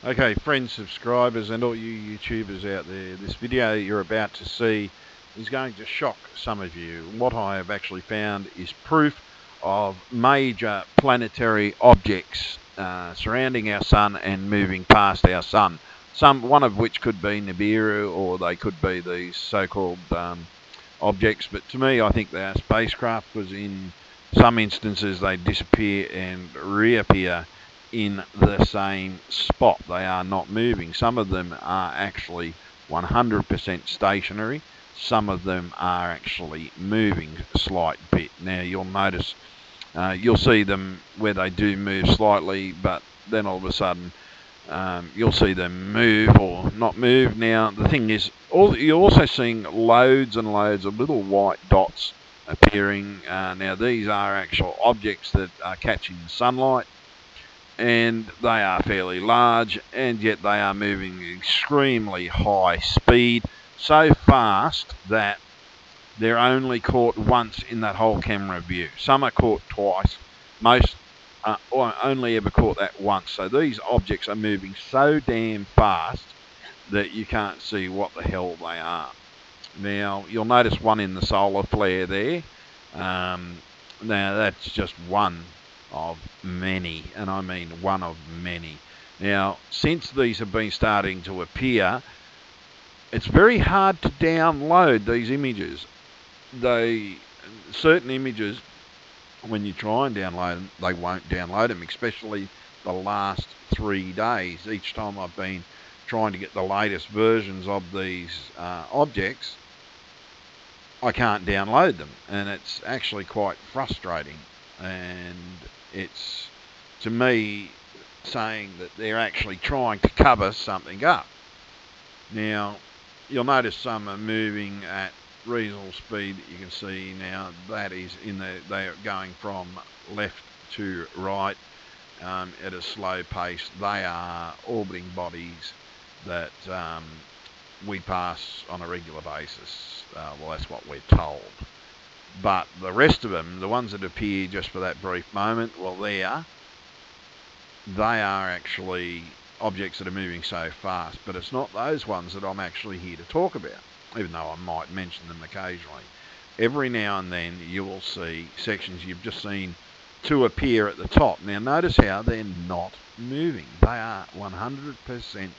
Okay, friends, subscribers, and all you YouTubers out there, this video you're about to see is going to shock some of you. What I have actually found is proof of major planetary objects surrounding our sun and moving past our sun. One of which could be Nibiru, or they could be these so-called objects. But to me, I think they are spacecraft, because in some instances they disappear and reappear in the same spot. They are not moving. Some of them are actually 100% stationary. Some of them are actually moving a slight bit. Now you'll notice, you'll see them where they do move slightly, but then all of a sudden you'll see them move or not move. Now the thing is, you're also seeing loads and loads of little white dots appearing. Now these are actual objects that are catching the sunlight, and they are fairly large, and yet they are moving at extremely high speed, so fast that they're only caught once in that whole camera view. Some are caught twice. Most only ever caught that once. So these objects are moving so damn fast that you can't see what the hell they are. Now, you'll notice one in the solar flare there. Um, Now, that's just one of many, and I mean one of many. Now, since these have been starting to appear, it's very hard to download these images. Certain images, when you try and download them, they won't download them, especially the last 3 days. Each time I've been trying to get the latest versions of these objects, I can't download them, and it's actually quite frustrating. And it's, to me, saying that they're actually trying to cover something up. Now, you'll notice some are moving at reasonable speed. You can see now that is they are going from left to right at a slow pace. They are orbiting bodies that we pass on a regular basis. Well, that's what we're told. But the rest of them, the ones that appear just for that brief moment, well, they are actually objects that are moving so fast. But it's not those ones that I'm actually here to talk about, even though I might mention them occasionally. Every now and then you will see sections you've just seen to appear at the top. Now notice how they're not moving. They are 100%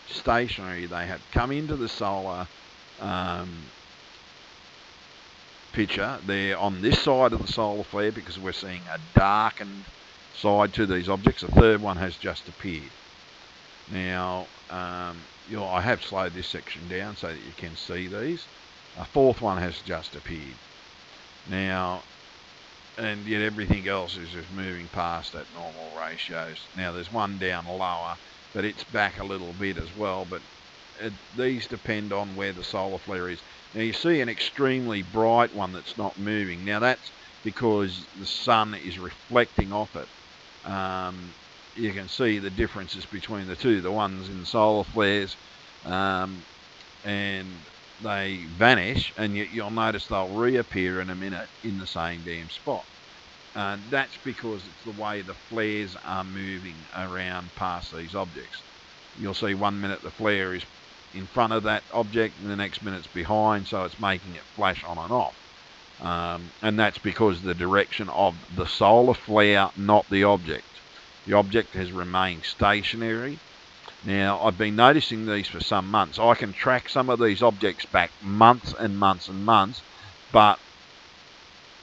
stationary. They have come into the solar picture. They're on this side of the solar flare because we're seeing a darkened side to these objects. A third one has just appeared. Now, I have slowed this section down so that you can see these. A fourth one has just appeared. Now, and yet everything else is just moving past at normal ratios. Now, there's one down lower, but it's back a little bit as well. But these depend on where the solar flare is. Now, you see an extremely bright one that's not moving. Now, that's because the sun is reflecting off it. You can see the differences between the two. The ones in solar flares, and they vanish, and you'll notice they'll reappear in a minute in the same damn spot. And that's because it's the way the flares are moving around past these objects. You'll see 1 minute the flare is in front of that object, and the next minute it's behind, so it's making it flash on and off. And that's because of the direction of the solar flare, not the object. The object has remained stationary. Now, I've been noticing these for some months. I can track some of these objects back months and months and months, but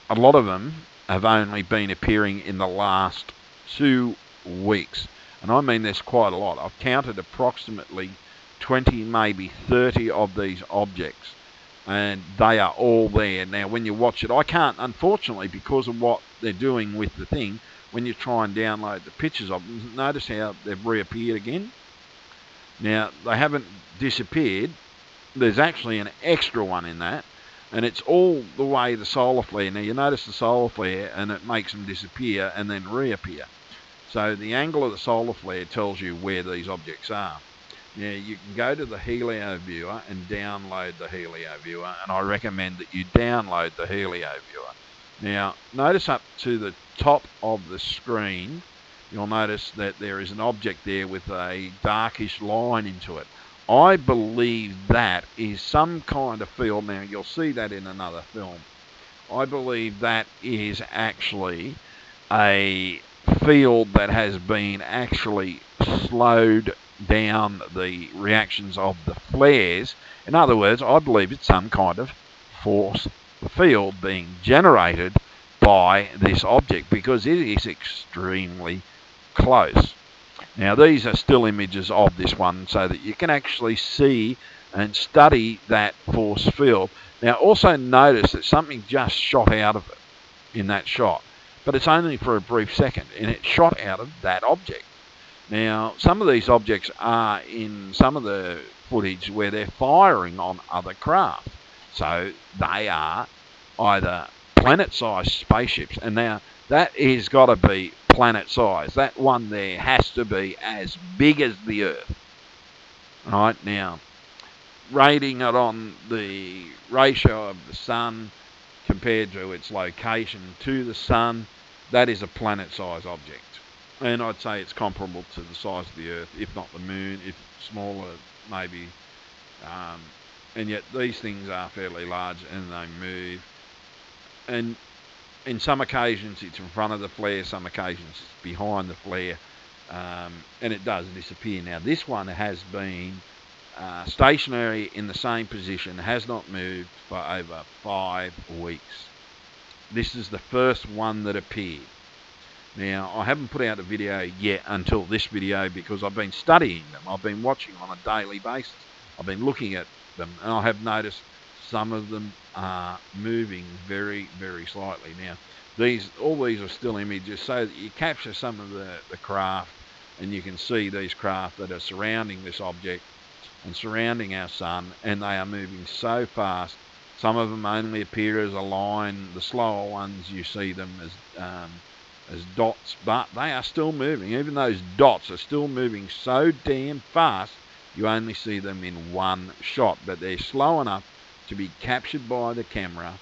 a lot of them have only been appearing in the last 2 weeks. And I mean, there's quite a lot. I've counted approximately 20, maybe 30 of these objects, and they are all there. Now, when you watch it, I can't, unfortunately, because of what they're doing with the thing, when you try and download the pictures of them, notice how they've reappeared again. Now, they haven't disappeared. There's actually an extra one in that, and it's all the way the solar flare. Now, you notice the solar flare, and it makes them disappear and then reappear. So the angle of the solar flare tells you where these objects are. Now, you can go to the Helio viewer and download the Helio viewer, and I recommend that you download the Helio viewer. Now, notice up to the top of the screen, you'll notice that there is an object there with a darkish line into it. I believe that is some kind of field. Now, you'll see that in another film. I believe that is actually a field that has been actually slowed down the reactions of the flares. In other words, I believe it's some kind of force field being generated by this object because it is extremely close. Now, these are still images of this one so that you can actually see and study that force field. Now, also notice that something just shot out of it in that shot, but it's only for a brief second, and it shot out of that object. Now, some of these objects are in some of the footage where they're firing on other craft. So they are either planet-sized spaceships, and now that is got to be planet-sized. That one there has to be as big as the Earth. Right, now, rating it on the ratio of the Sun compared to its location to the Sun, that is a planet-sized object. And I'd say it's comparable to the size of the Earth, if not the Moon, if smaller, maybe. And yet these things are fairly large and they move. And in some occasions it's in front of the flare, some occasions it's behind the flare, and it does disappear. Now, this one has been stationary in the same position, has not moved for over 5 weeks. This is the first one that appeared. Now, I haven't put out a video yet until this video because I've been studying them. I've been watching on a daily basis. I've been looking at them, and I have noticed some of them are moving very, very slightly. Now, all these are still images so that you capture some of the craft, and you can see these craft that are surrounding this object and surrounding our Sun, and they are moving so fast. Some of them only appear as a line. The slower ones, you see them as dots, but they are still moving. Even those dots are still moving so damn fast, you only see them in one shot, but they're slow enough to be captured by the camera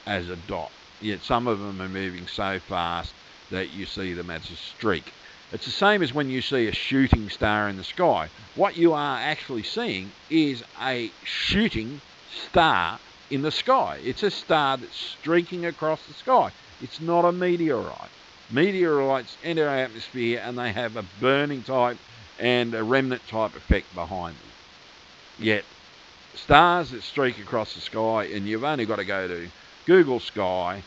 as a dot. Yet some of them are moving so fast that you see them as a streak. It's the same as when you see a shooting star in the sky. What you are actually seeing is a shooting star in the sky. It's a star that's streaking across the sky. It's not a meteorite. Meteorites enter our atmosphere and they have a burning type and a remnant type effect behind them. Yet stars that streak across the sky, and you've only got to go to Google Sky,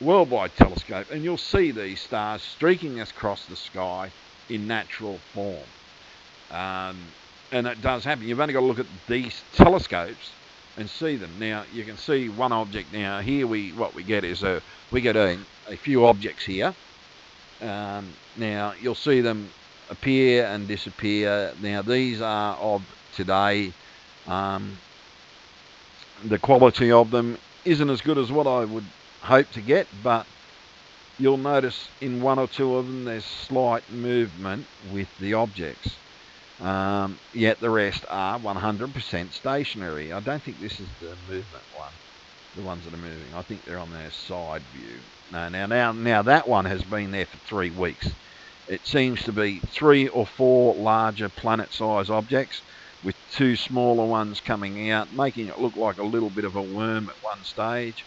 worldwide telescope, and you'll see these stars streaking across the sky in natural form. And it does happen. You've only got to look at these telescopes and see them. Now, you can see one object. Now, here what we get is we get a few objects here. Now, you'll see them appear and disappear. Now, these are of today. The quality of them isn't as good as what I would hope to get, but you'll notice in one or two of them there's slight movement with the objects. Yet the rest are 100% stationary. I don't think this is the movement one, the ones that are moving. I think they're on their side view. Now that one has been there for 3 weeks. It seems to be 3 or 4 larger planet-sized objects with 2 smaller ones coming out, making it look like a little bit of a worm at one stage.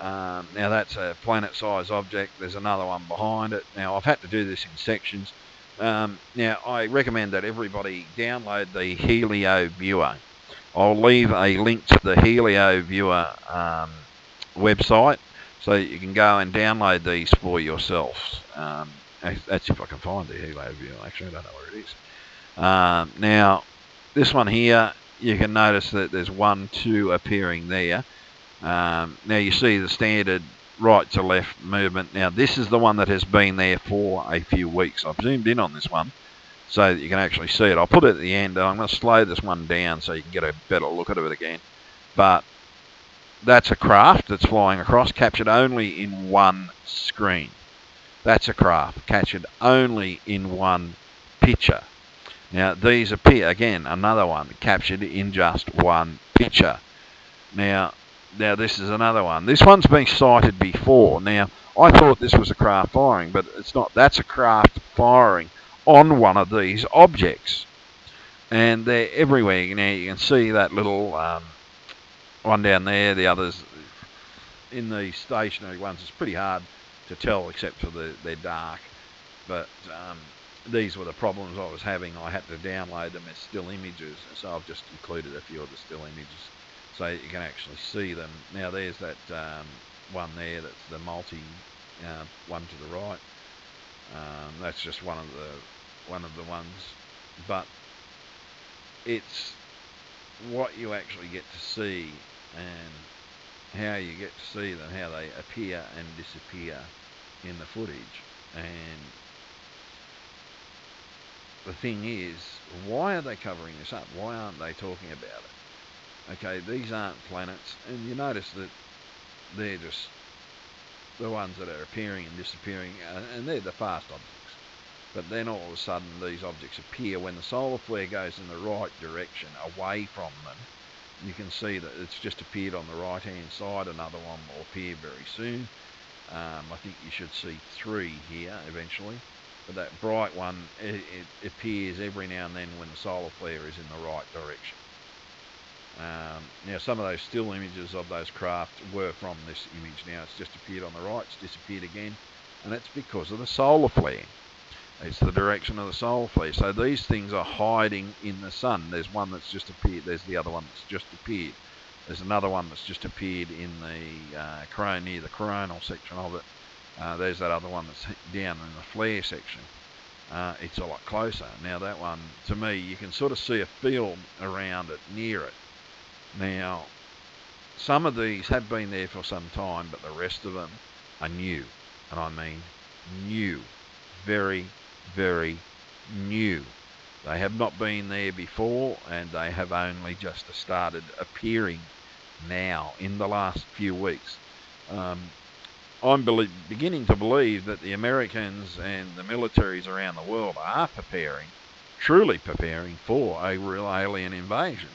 Now that's a planet-sized object. There's another one behind it. Now, I've had to do this in sections. Now, I recommend that everybody download the Helio Viewer. I'll leave a link to the Helio Viewer website so that you can go and download these for yourselves. That's if I can find the Helio Viewer. Actually, I don't know where it is. Now, this one here, you can notice that there's 1, 2 appearing there. Now you see the standard right to left movement. Now this is the one that has been there for a few weeks. I've zoomed in on this one so that you can actually see it. I'll put it at the end. I'm going to slow this one down so you can get a better look at it again. But that's a craft that's flying across, captured only in one screen. That's a craft captured only in one picture. Now these appear, again, another one captured in just one picture. Now this is another one. This one's been sighted before. Now, I thought this was a craft firing, but it's not. That's a craft firing on one of these objects. And they're everywhere. Now you can see that little one down there, the others in the stationary ones. It's pretty hard to tell except for they're dark. But these were the problems I was having. I had to download them as still images, so I've just included a few of the still images so you can actually see them. Now there's that one there, that's the multi one to the right. That's just one of the ones, but it's what you actually get to see and how you get to see them, how they appear and disappear in the footage. And the thing is, why are they covering this up? Why aren't they talking about it? Okay, these aren't planets, and you notice that they're just the ones that are appearing and disappearing, and they're the fast objects. But then all of a sudden these objects appear when the solar flare goes in the right direction, away from them. You can see that it's just appeared on the right hand side. Another one will appear very soon. I think you should see 3 here eventually. But that bright one, it appears every now and then when the solar flare is in the right direction. Now some of those still images of those craft were from this image. Now it's just appeared on the right, it's disappeared again, and it's because of the solar flare. It's the direction of the solar flare. So these things are hiding in the sun. There's one that's just appeared. There's the other one that's just appeared. There's another one that's just appeared in the near the coronal section of it. There's that other one that's down in the flare section. It's a lot closer. Now that one, to me, you can sort of see a film around it, near it. Now, some of these have been there for some time, but the rest of them are new. And I mean new. Very, very new. They have not been there before, and they have only just started appearing now in the last few weeks. I'm beginning to believe that the Americans and the militaries around the world are truly preparing for a real alien invasion.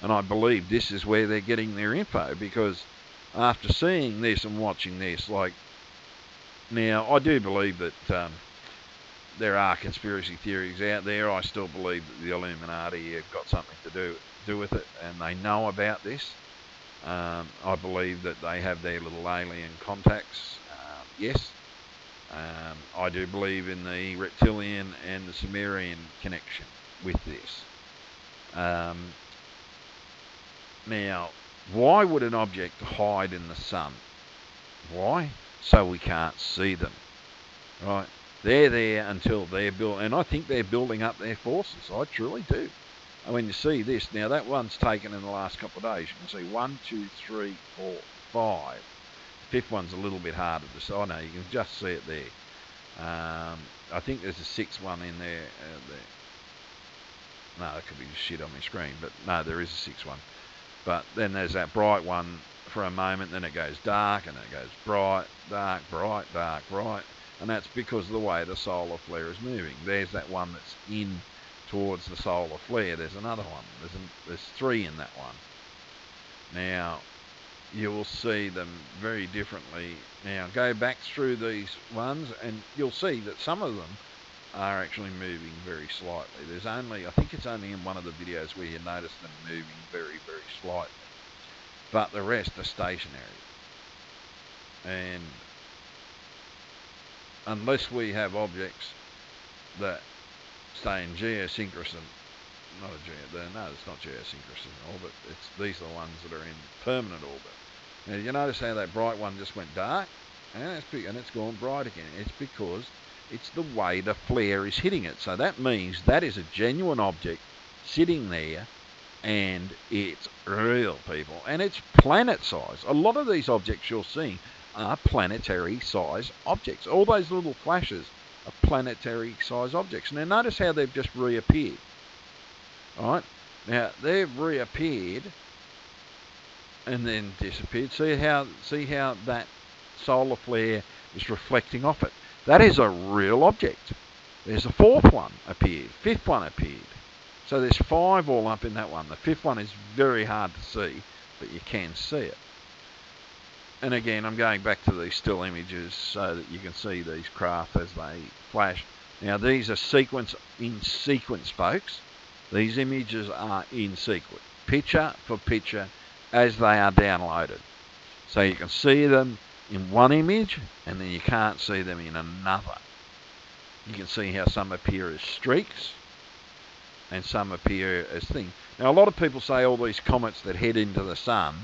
And I believe this is where they're getting their info, because after seeing this and watching this, now I do believe that there are conspiracy theories out there. I still believe that the Illuminati have got something to do with it, and they know about this. I believe that they have their little alien contacts. Yes. I do believe in the reptilian and the Sumerian connection with this. Now, why would an object hide in the sun? Why? So we can't see them. Right? They're there until they're built, and I think they're building up their forces. I truly do. And when you see this, now that one's taken in the last couple of days. You can see 1, 2, 3, 4, 5. The 5th one's a little bit harder to see. Oh no, you can just see it there. I think there's a 6th one in there. No, that could be just shit on my screen, but no, there is a 6th one. But then there's that bright one for a moment, then it goes dark, and then it goes bright, dark, bright, dark, bright. And that's because of the way the solar flare is moving. There's that one that's in towards the solar flare. There's another one. There's 3 in that one. Now, you will see them very differently. Now, go back through these ones, and you'll see that some of them are actually moving very slightly. There's only, I think it's only in one of the videos where you notice them moving very, very slightly. But the rest are stationary. And unless we have objects that stay in geosynchronous, no, it's not geosynchronous orbit. These are the ones that are in permanent orbit. Now, you notice how that bright one just went dark, and it's gone bright again. It's because it's the way the flare is hitting it. So that means that is a genuine object sitting there, and it's real, people, and it's planet size. A lot of these objects you're seeing are planetary size objects. All those little flashes are planetary size objects. Now notice how they've just reappeared. All right, now they've reappeared and then disappeared. See how that solar flare is reflecting off it. That is a real object. There's a 4th one appeared, 5th one appeared. So there's 5 all up in that one. The 5th one is very hard to see, but you can see it. And again, I'm going back to these still images so that you can see these craft as they flash. Now, these are in sequence, folks. These images are in sequence, picture for picture, as they are downloaded. So you can see them in one image, and then you can't see them in another. You can see how some appear as streaks, and some appear as things. Now, a lot of people say all these comets that head into the sun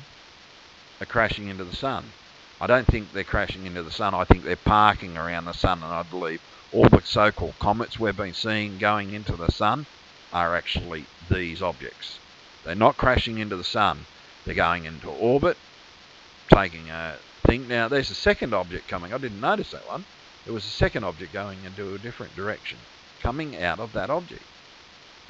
are crashing into the sun. I don't think they're crashing into the sun. I think they're parking around the sun, and I believe all the so-called comets we've been seeing going into the sun are actually these objects. They're not crashing into the sun. They're going into orbit, taking a thing. Now, there's a second object coming. I didn't notice that one. There was a second object going into a different direction, coming out of that object.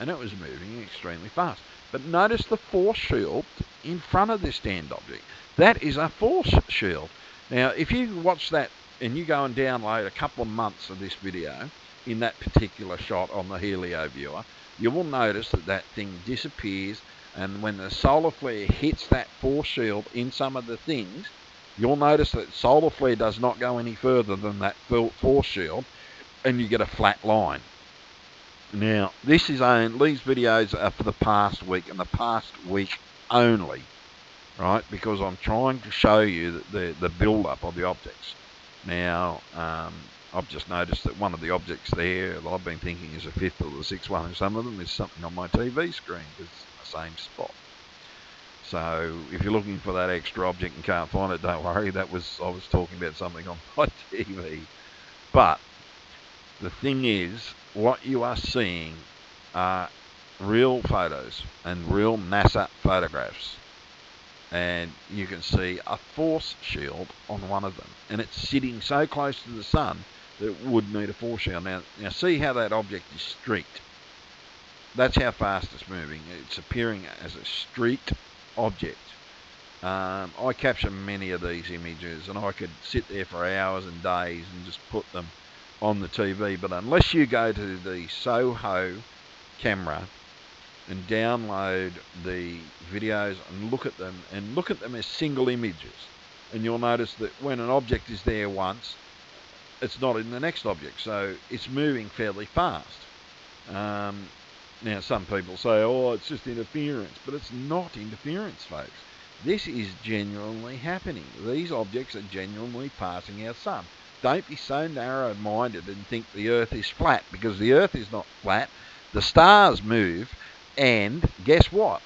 And it was moving extremely fast. But notice the force shield in front of this stand object. That is a force shield. Now, if you watch that and you go and download a couple of months of this video in that particular shot on the helio viewer, you will notice that that thing disappears, and when the solar flare hits that force shield in some of the things, you'll notice that solar flare does not go any further than that force shield, and you get a flat line. Now, these videos are for the past week, and the past week only, right? Because I'm trying to show you the build-up of the objects. Now, I've just noticed that one of the objects there that I've been thinking is a fifth or the sixth one, and some of them is something on my TV screen. It's the same spot. So, if you're looking for that extra object and can't find it, don't worry. I was talking about something on my TV. But the thing is, what you are seeing are real photos and real NASA photographs. And you can see a force shield on one of them. And it's sitting so close to the sun that it would need a force shield. Now see how that object is streaked. That's how fast it's moving. It's appearing as a streaked object. I capture many of these images, and I could sit there for hours and days and just put them on the TV. But unless you go to the Soho camera and download the videos and look at them as single images, and you'll notice that when an object is there once, it's not in the next object, so it's moving fairly fast. Now, some people say, oh, it's just interference, but it's not interference, folks. This is genuinely happening. These objects are genuinely passing our sun. Don't be so narrow-minded and think the Earth is flat, because the Earth is not flat. The stars move, and guess what?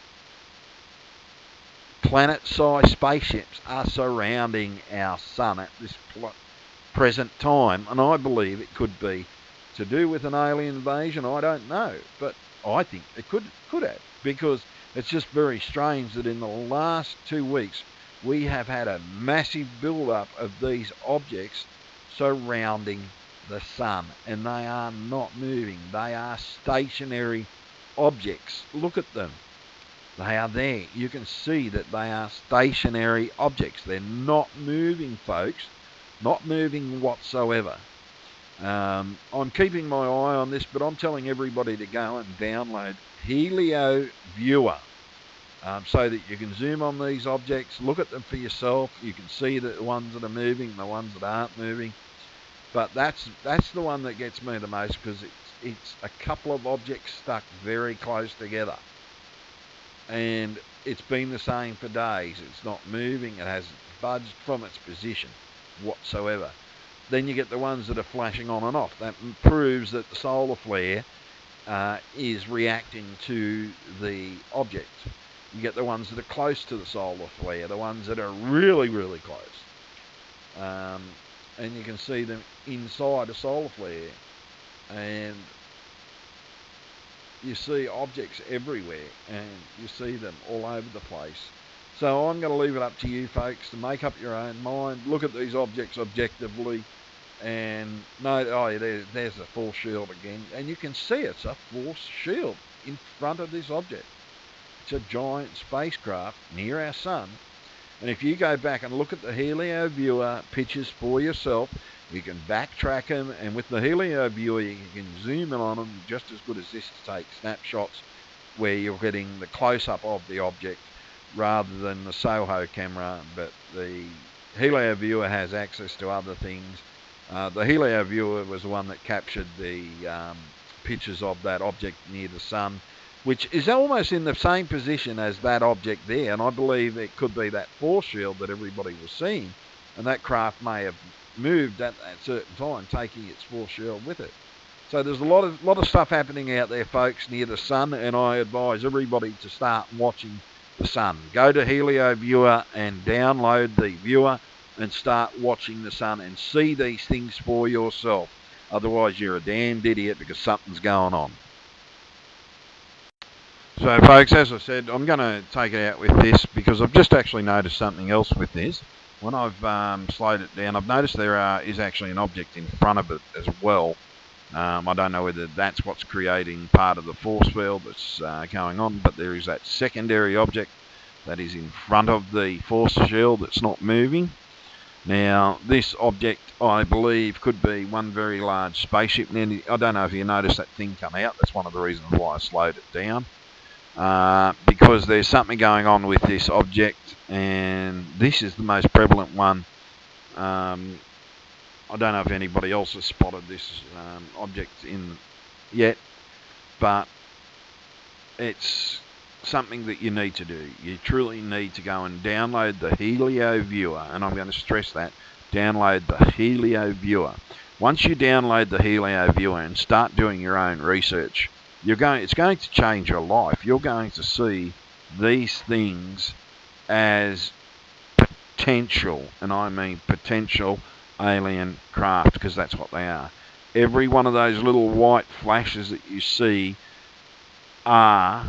Planet-sized spaceships are surrounding our sun at this present time, and I believe it could be to do with an alien invasion. I don't know, but I think it could have, because it's just very strange that in the last 2 weeks we have had a massive build-up of these objects surrounding the sun, and they are not moving. They are stationary objects. Look at them. They are there. You can see that they are stationary objects. They're not moving, folks. Not moving whatsoever. I'm keeping my eye on this, but I'm telling everybody to go and download Helio Viewer, so that you can zoom on these objects, look at them for yourself. You can see the ones that are moving, the ones that aren't moving. But that's the one that gets me the most, because it's a couple of objects stuck very close together, and it's been the same for days. It's not moving. It hasn't budged from its position whatsoever. Then you get the ones that are flashing on and off. That proves that the solar flare is reacting to the object. You get the ones that are close to the solar flare, the ones that are really, really close. And you can see them inside a solar flare. And you see objects everywhere, and you see them all over the place. So I'm going to leave it up to you folks to make up your own mind. Look at these objects objectively, and no, oh, there's a force shield again, and you can see it's a force shield in front of this object. It's a giant spacecraft near our sun, and if you go back and look at the Helio Viewer pictures for yourself, you can backtrack them, and with the Helio Viewer you can zoom in on them just as good as this to take snapshots where you're getting the close-up of the object, rather than the Soho camera. But the Helio viewer has access to other things. The Helio viewer was the one that captured the pictures of that object near the sun, which is almost in the same position as that object there, and I believe it could be that force field that everybody was seeing, and that craft may have moved at that certain time, taking its force field with it. So there's a lot of stuff happening out there, folks, near the sun, and I advise everybody to start watching the sun. Go to Helio Viewer and download the viewer and start watching the sun and see these things for yourself. Otherwise, you're a damned idiot because something's going on. So, folks, as I said, I'm going to take it out with this because I've just actually noticed something else with this. When I've slowed it down, I've noticed there is actually an object in front of it as well. I don't know whether that's what's creating part of the force field that's going on, but there is that secondary object that is in front of the force shield that's not moving. Now, this object, I believe, could be one very large spaceship. Now, I don't know if you noticed that thing come out. That's one of the reasons why I slowed it down. Because there's something going on with this object, and this is the most prevalent one. I don't know if anybody else has spotted this object in yet, but it's something that you need to do. You truly need to go and download the Helio Viewer, and I'm going to stress that, download the Helio Viewer. Once you download the Helio Viewer and start doing your own research, it's going to change your life. You're going to see these things as potential, and I mean potential alien craft, because that's what they are. Every one of those little white flashes that you see are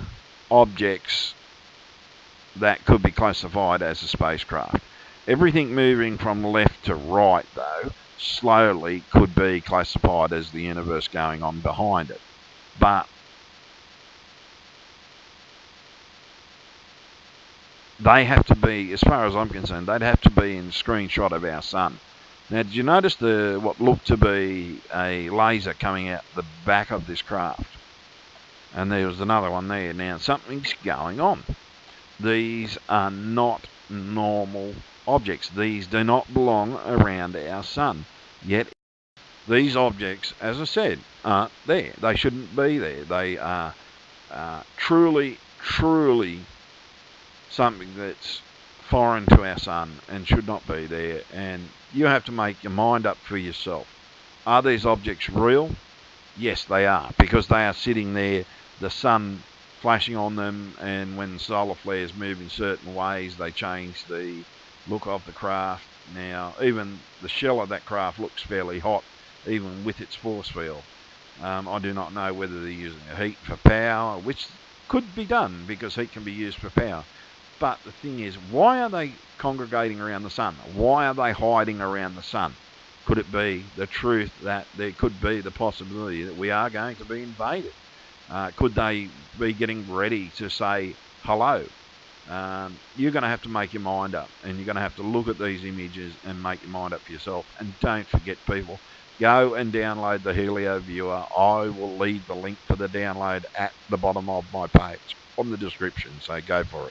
objects that could be classified as a spacecraft. Everything moving from left to right, though, slowly could be classified as the universe going on behind it. But they have to be, as far as I'm concerned, they'd have to be in screenshot of our sun. Now, did you notice what looked to be a laser coming out the back of this craft? And there was another one there. Now, something's going on. These are not normal objects. These do not belong around our sun. Yet, these objects, as I said, aren't there. They shouldn't be there. They are truly, truly something that's foreign to our sun and should not be there, and you have to make your mind up for yourself. Are these objects real? Yes, they are, because they are sitting there, the sun flashing on them, and when solar flares move in certain ways, they change the look of the craft. Now, even the shell of that craft looks fairly hot, even with its force field. I do not know whether they're using heat for power, which could be done because heat can be used for power. But the thing is, why are they congregating around the sun? Why are they hiding around the sun? Could it be the truth that there could be the possibility that we are going to be invaded? Could they be getting ready to say hello? You're going to have to make your mind up, and you're going to have to look at these images and make your mind up for yourself. And don't forget, people, go and download the Helio Viewer. I will leave the link for the download at the bottom of my page on the description, so go for it.